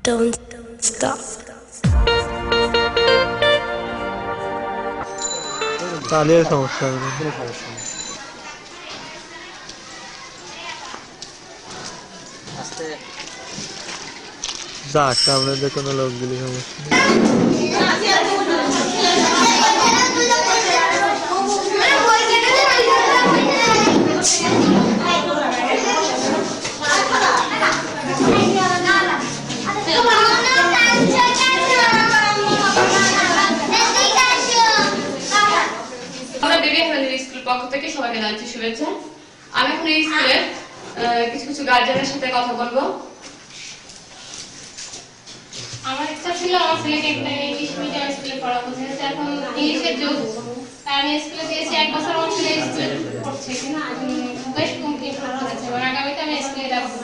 Don't stop. তাহলে সমস্যা হবে না, কোনো সমস্যা নেই। যাক, আপনাদের কোনো লোকগুলি সমস্যা নেই। পক্ষ থেকে সবাইকে জানাচ্ছি শুভেচ্ছা। আমি এখন এই স্কুলের কিছু কিছু গার্জিয়ানের সাথে কথা বলবো। আমার ইচ্ছা ছিল আমার ছেলেকে একটা ইংলিশ মিডিয়াম স্কুলে পড়াবো, যেহেতু এখন ইংলিশের যুগ, তাই আমি স্কুলে দিয়েছি 1 বছর আমার ছেলে স্কুলে পড়ছে, বেশ কমপ্লিট করেছে এবং আগামীতে আমি স্কুলে রাখবো।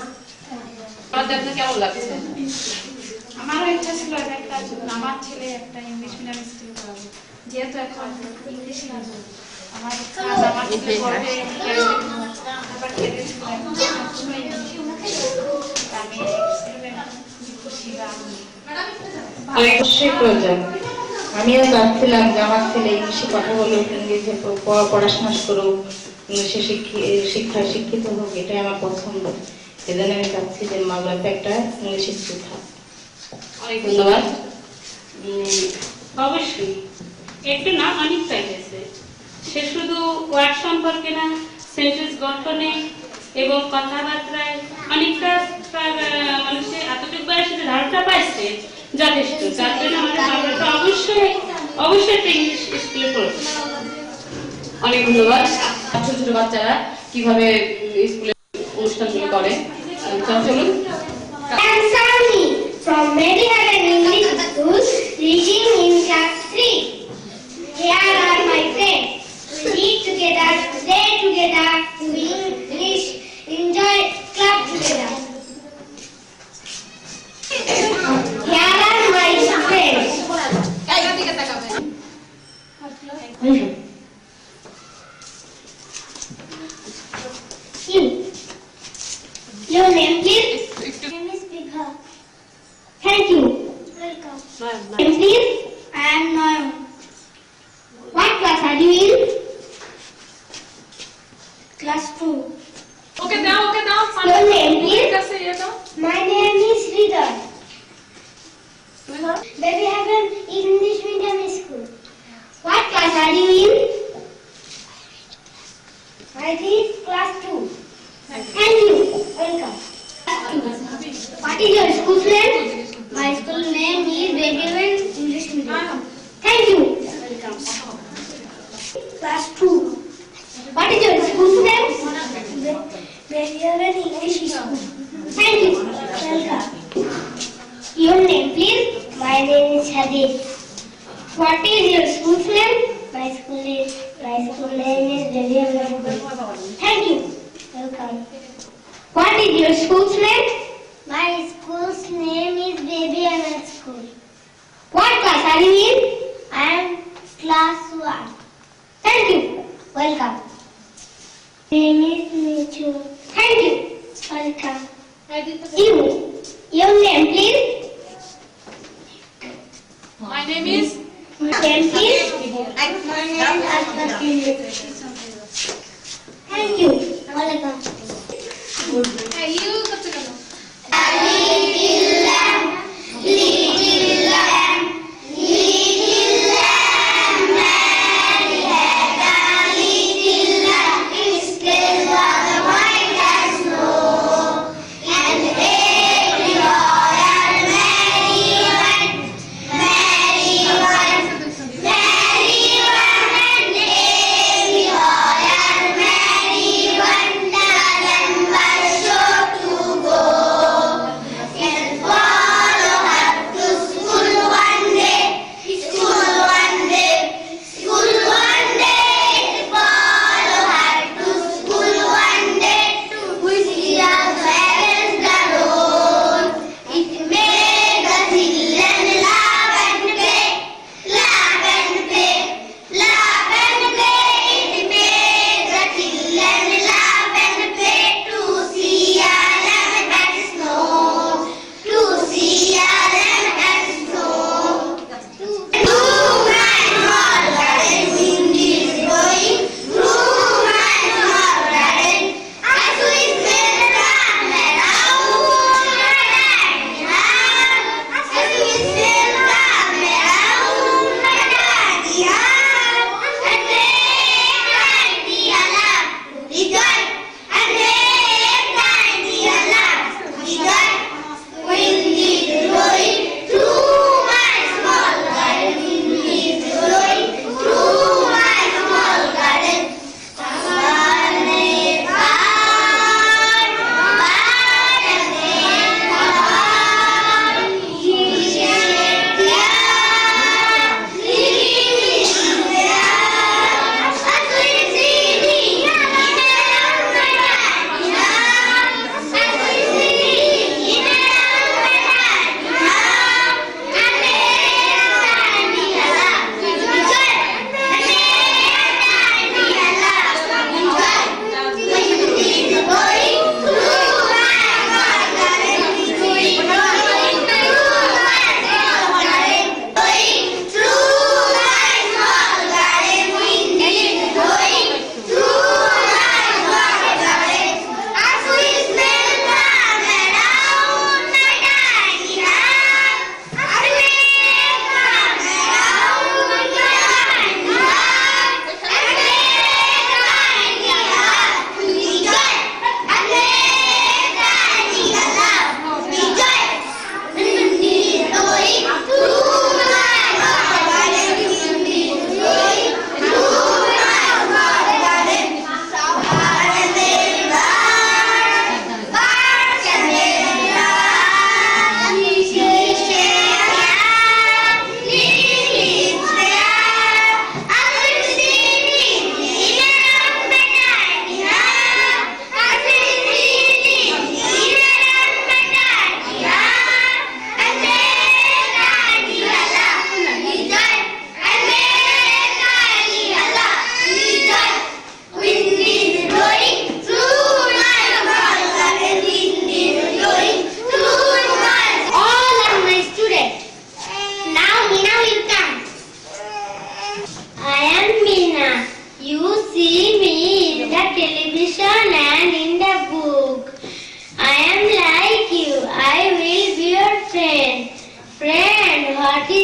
পড়াতে আপনার কেমন লাগছে? আমারও ইচ্ছা ছিল একটা আমার ছেলে একটা ইংলিশ মিডিয়াম স্কুলে পড়াবো, যেহেতু এখন ইংলিশ আমার ইচ্ছা আমার ছেলে পড়বে আবার খেতে আমি খুশি অবশ্যই প্রয়োজন। আমিও চাচ্ছিলাম যে আমার ছেলে ইংলিশে কথা বলুক, ইংরেজি পড়াশোনা করুক, ইংলিশে শিক্ষায় শিক্ষিত হোক, এটাই আমার পছন্দ। এজন্য আমি চাচ্ছি যে মাগুরাতে একটা ইংলিশ স্কুল থাক। অনেক ধন্যবাদ। অবশ্যই একটু না অনেকটাই গেছে। সে শুধু ওয়ার্ড সম্পর্কে না, সেন্টেন্স গঠনে এবং কথাবার্তায় অনেকটা মানুষের এতটুকু বয়সে ধারণা পাইছে যথেষ্ট। যার জন্য আমাদের বাংলাটা অবশ্যই অবশ্যই একটা ইংলিশ স্কুলে পড়বে। অনেক ধন্যবাদ। ছোট ছোট বাচ্চারা কিভাবে স্কুলে অনুষ্ঠানগুলো করে চলুন। I'm Sami from Mary Heaven English School, reading in class 3. Here are my friends. We read together, play together, do English, enjoy club together. Here are my friends. Your name, please? My name is Bigha. Thank you. Welcome. Name, please? I am Noam. What class are you in? Class 2. ওকে দাও। Your name, please? My name is Sridhar. Baby Heaven English Medium School. What class are you in? I think class 2. Thank you. Welcome. What is your school name? My school name is Baby Heaven English Medium. Thank you. Welcome. Class 2. What is your school name? Baby Heaven English School. Thank you. Welcome. Your name, please? My name is Hadith. What is your school name? My school name is Baby Heaven. Thank you. Welcome. What is your school's name? My school's name is Baby Heaven School. What class are you in? I am class 1. Thank you. Welcome. Name is Michu. Thank you. Welcome. Your name, please? My name is Name, please? My name is Aswati. Thank you. Welcome. you Little lamb, little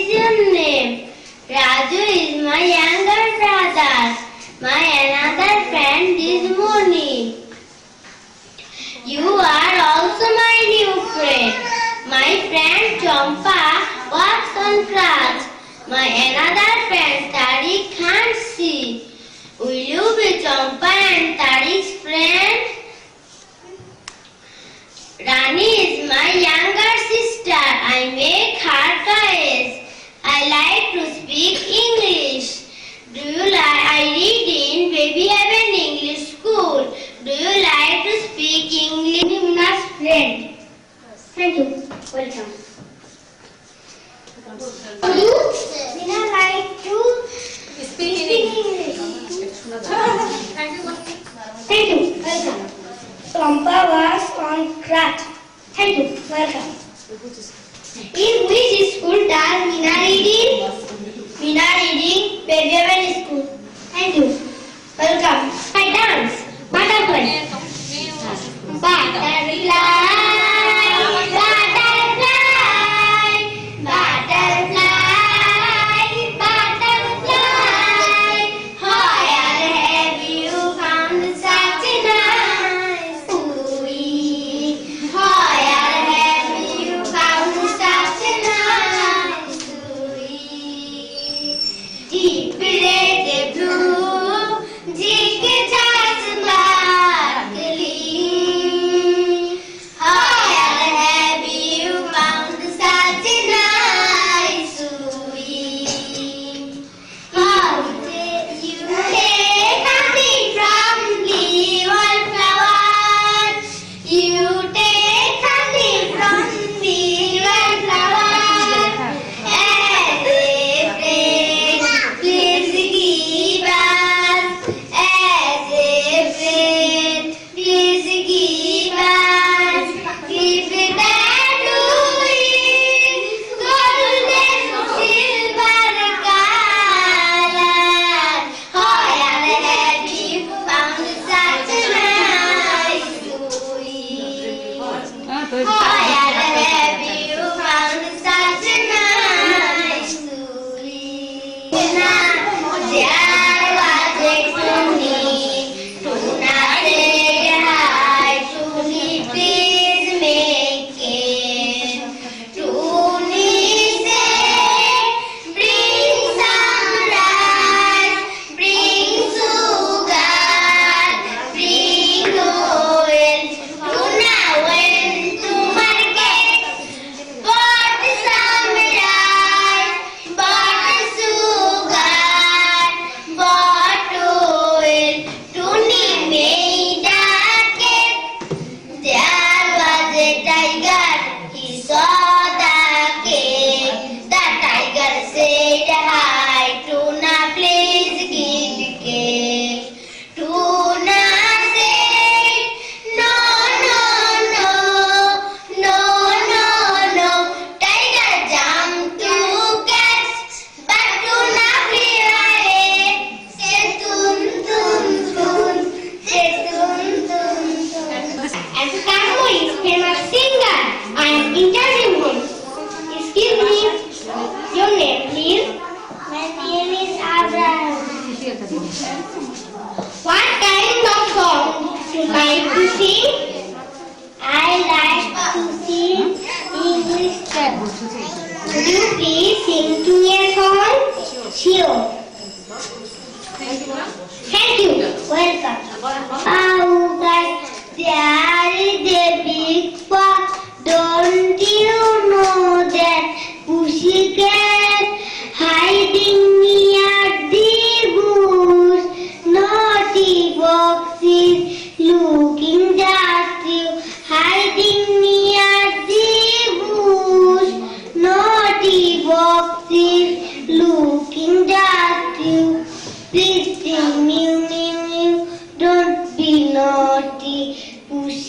your name? Raju is my younger brother. My another friend is Moni. You are also my new friend. My friend Champa works on class. My another friend Tariq can't see. Will you be Champa and Tariq's friend? Rani is my younger sister. I make her toys. I like to speak English. Do you like? I read in Baby Heaven English School. Do you like to speak English? Mina's friend. Thank you. Welcome. Do Mina like to speak English? Thank you. Welcome. Champa was on craft. Thank you. Welcome. In which school does Mina reading? Mina reading Baby Heaven School. Thank you. Welcome. I dance. Butterfly. Butterfly. Butterfly. Butterfly. Butterfly. Where have you found such a nice queen? Where have you found such a nice queen? Deep red blue, deep just sparkling. Where have you found such a nice queen? You take honey from the wallflower. You take honey from the wallflower. As a friend, please give us. As a friend, please give us. Give that to it, golden silver color. Where have you found such a nice queen? Where have you found such a nice queen? There was a Tuni. Tuna said hi. Tuni, please make it. Tuni said, bring some rice, bring sugar, bring oil. Tuna went to market, bought some rice, bought sugar, bought oil. Tuni made a cake. There was a tiger. He saw the cake. The tiger said, hi, Tuna, please give the cake. Tuna said, no, no, no, no, no, no. Tiger jumped to catch, but Tuna flew away. Say tun, tun, tun. Say tun, tun, tun. And Karmo is famous singer. I am interviewing him. Excuse me. Your name, please? My name is Abraham. What kind of song you like to sing? I like to sing English songs. Could you please sing to me a song? Sure. Thank you. Welcome. Out there is a big pot. Don't you know that pussycat hiding near the bush? Naughty foxes looking just you, hiding near the bush. Naughty foxes looking just you. Please sing mew mew mew. Don't be naughty, pussy.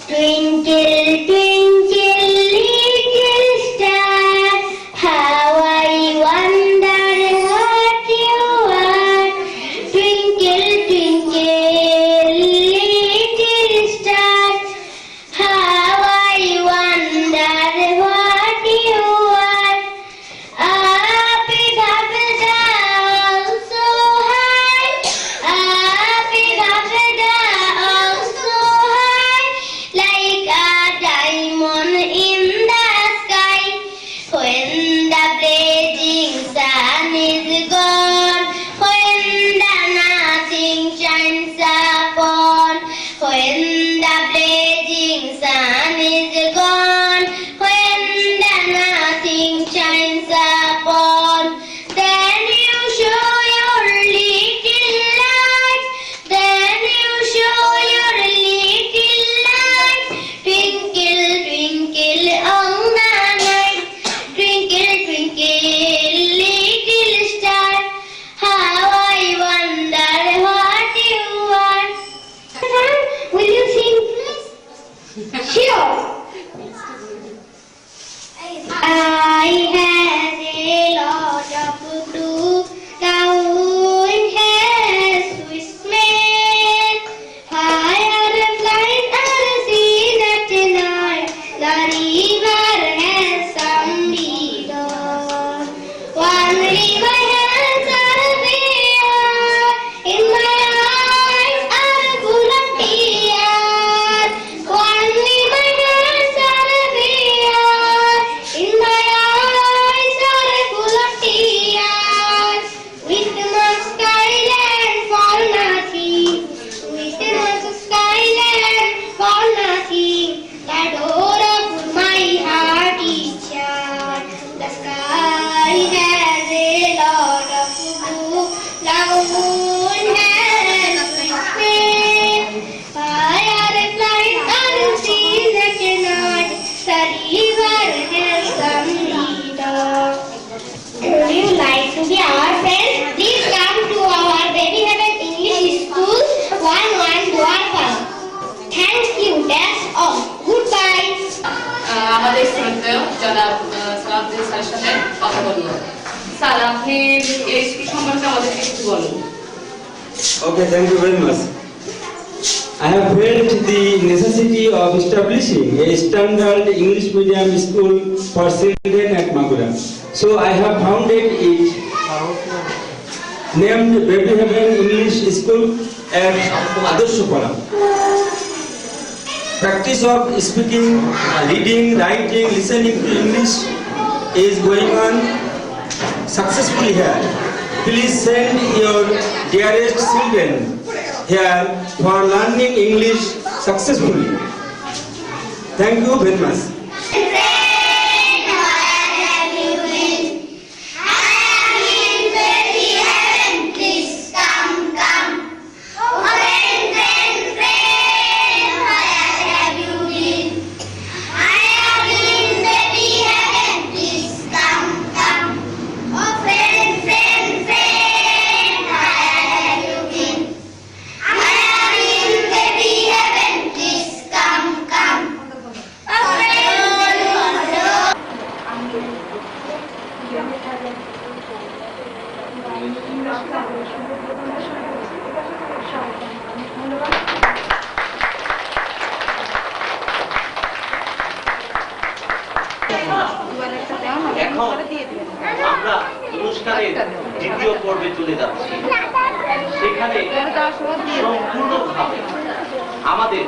Twinkle, twinkle, little star, how I wonder what you are. Twinkle, twinkle, little star, how I wonder what you are. Up above the so high, up above the so high, like a diamond in the sky. When the blazing sun is gone, when the nothing shines upon, when the blazing sun is gone, when the nothing shines upon, then you show your little light, then you show your little light. Twinkle, twinkle on the night, twinkle, twinkle, little star, how I wonder what you are. Will you sing, please? Sure. I have a lot of blue, cloud has sweet smell. Fireflies are seen at night, the river has some meadow. One river has a bear, in my eyes are full of tears. One river has a bear, in my eyes are full of tears. With much skyland for nothing, with much skyland for nothing, the door of my heart is shut. The sky has a lot of blue, cloud has sweet smell. Fireflies are seen at night, the river has some meadow. Would you like to be our friend? Please come to our Baby Heaven English School, 1-1 Dwarpam. Thank you, that's all. Goodbye. আমাদের শ্রদ্ধেয় জনাব সালাউদ্দিন স্যারের সাথে কথা বলবো। Sir, আপনি এই school সম্পর্কে আমাদেরকে কিছু বলুন। Okay, thank you very much. I have felt the necessity of establishing a standard English medium school for children at Magura. So I have founded it, named Baby Heaven English School at Adarshapara. Practice of speaking, reading, writing, listening to English is going on successfully here. Please send your dearest children here for learning English successfully. Thank you very much. এখন আমরা অনুষ্ঠানের দ্বিতীয় পর্বে চলে যাচ্ছি। সেখানে সম্পূর্ণভাবে আমাদের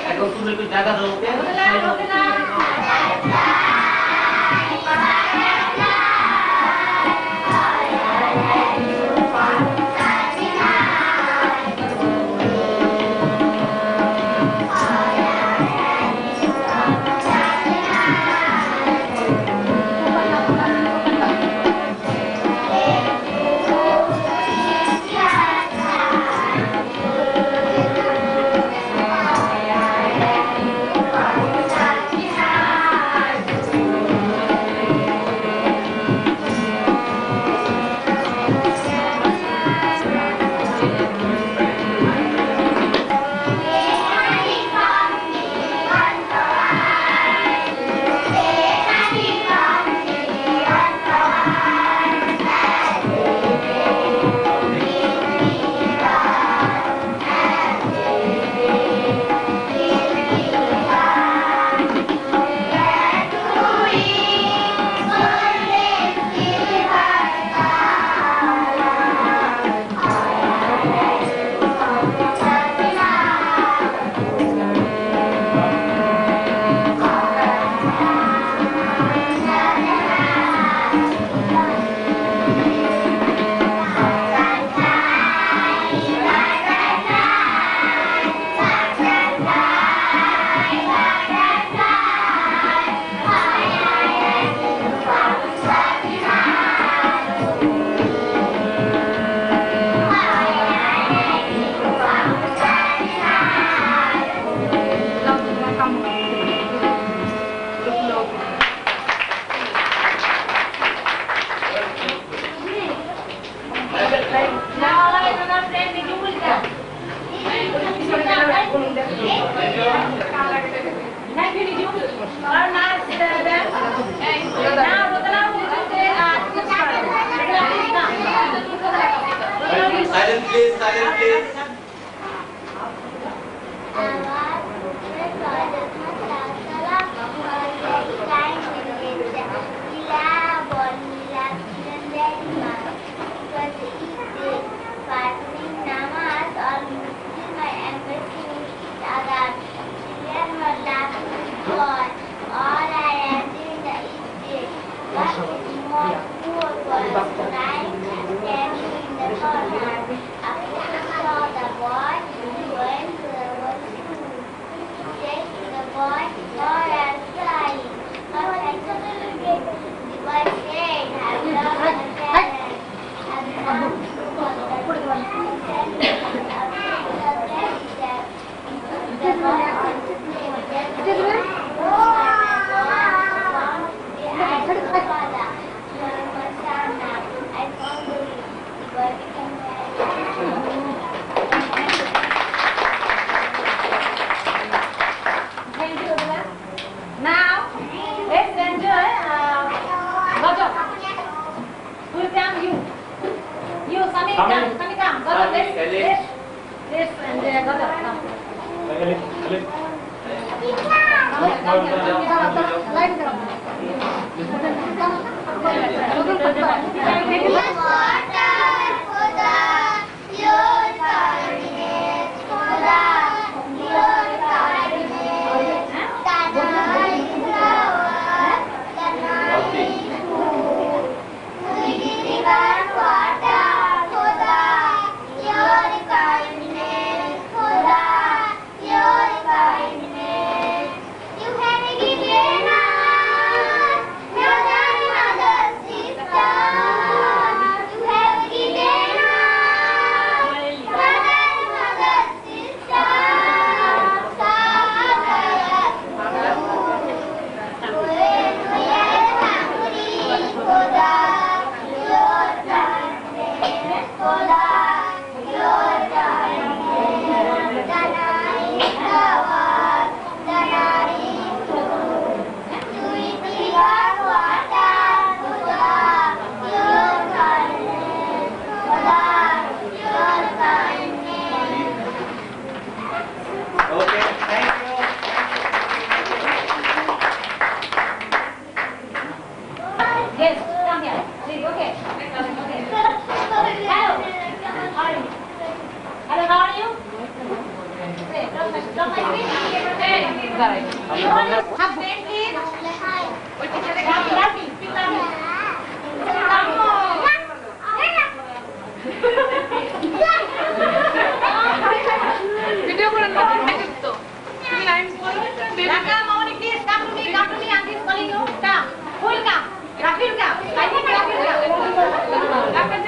এখন তুমি একটু জায়গা দাও ওকে। Silent please, silent please. Video করে না তো তুমি লাইন বলো Raka, Mama, please come to me. Auntie is calling you. Come. Full come. Rafil come. I think Rafil come. Raka,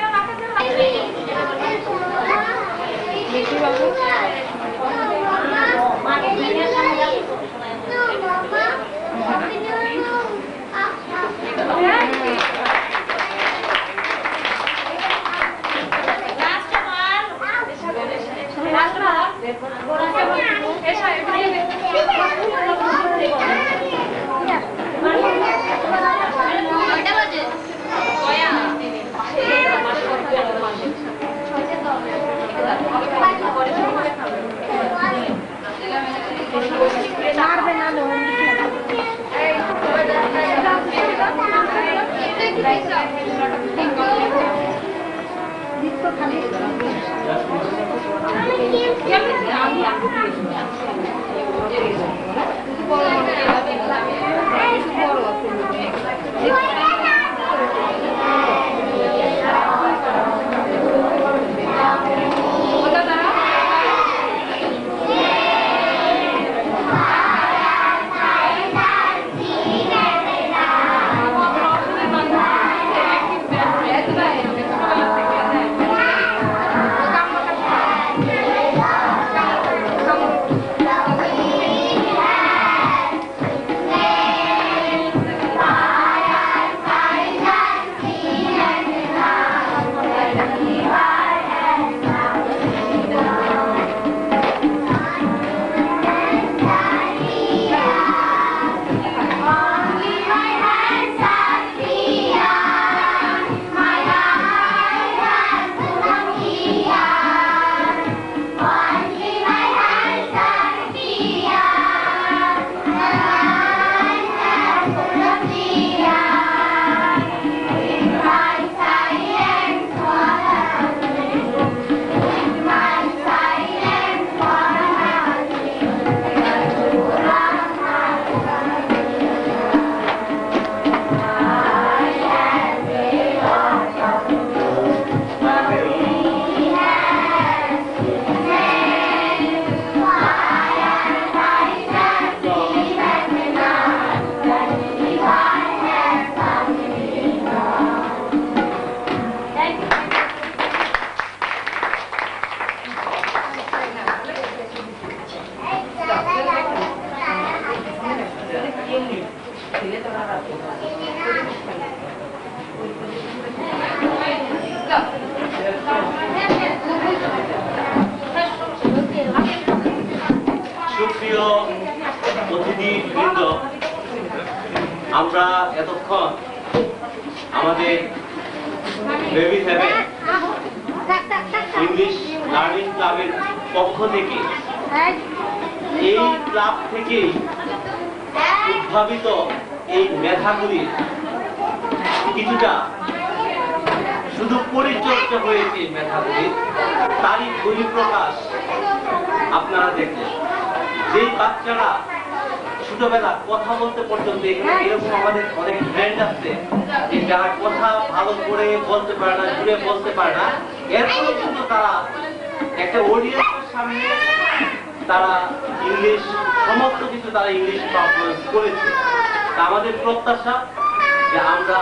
সুপ্রিয় অতিথিবৃন্দ, আমরা এতক্ষণ আমাদের বেবি হেভেন ইংলিশ লার্নিং ক্লাবের পক্ষ থেকে এই ক্লাব থেকেই উদ্ভাবিত এই মেধাগুলির কিছুটা শুধু পরিচর্যা হয়েছে মেধাগুলির, তারই বহিঃপ্রকাশ আপনারা দেখলেন। যেই বাচ্চারা ছোটবেলা কথা বলতে পর্যন্ত, এখানে এরকম আমাদের অনেক ফ্রেন্ড আছে যে যারা কথা ভালো করে বলতে পারে না, জুড়ে বলতে পারে না, এরপরেও কিন্তু তারা একটা অডিয়েন্সের সামনে তারা ইংলিশ সমস্ত কিছু তারা ইংলিশ পারফরমেন্স করেছে। তা আমাদের প্রত্যাশা যে আমরা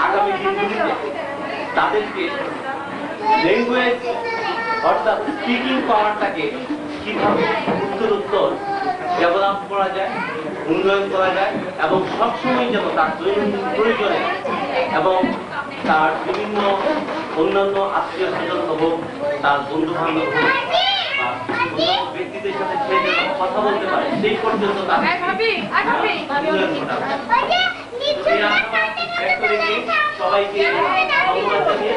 আগামী দিনগুলিতে তাদেরকে ল্যাঙ্গুয়েজ অর্থাৎ স্পিকিং পাওয়ারটাকে কিভাবে উত্তর ডেভেলপ করা যায়, উন্নয়ন করা যায়, এবং সবসময় যেন তার দৈনন্দিন প্রয়োজনে এবং তার বিভিন্ন অন্যান্য আত্মীয় স্বজন হোক, তার বন্ধু বান্ধব হোক, ব্যক্তিদের সাথে সে যেন কথা বলতে পারে, সেই পর্যন্ত তার উন্নয়ন ঘটাবে। এই আশাবাদ ব্যক্ত রেখে সবাইকে ধন্যবাদ জানিয়ে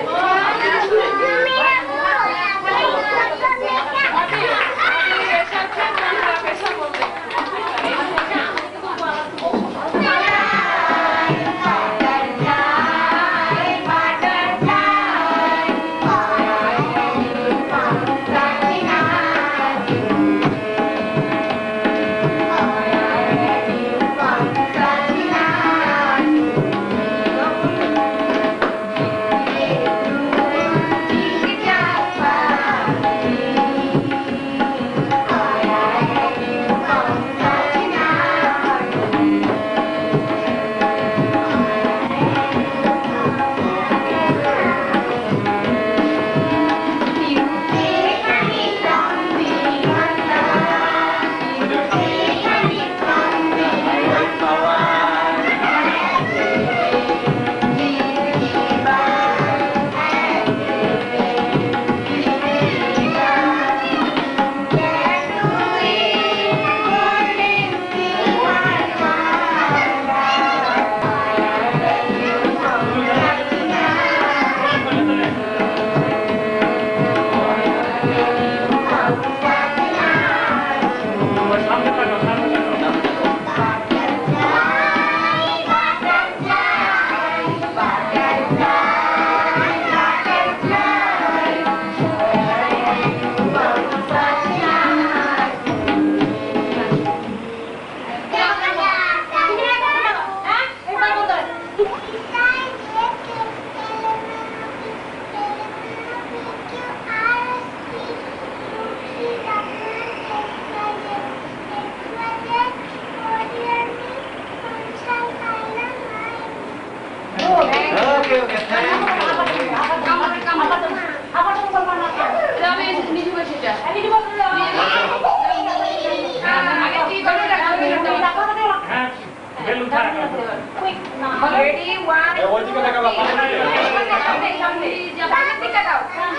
Ready, one, two,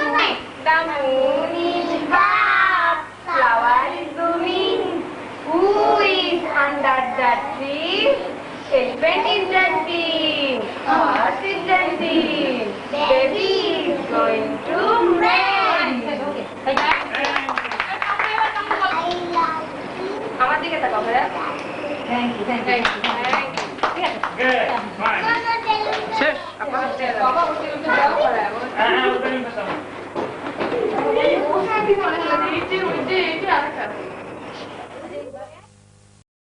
three. The moon is up, flower is blooming. Who is under the tree? Elephant is dancing. Horse is dancing. Baby is going to rain. আমার দিকে তাকাও ভাইয়া। Thank you. শেষ আপনার বাবা বসে বসে যাও করে হ্যাঁ ওখানে বসো এই ওখানে কি মানে এই যে আরেকটা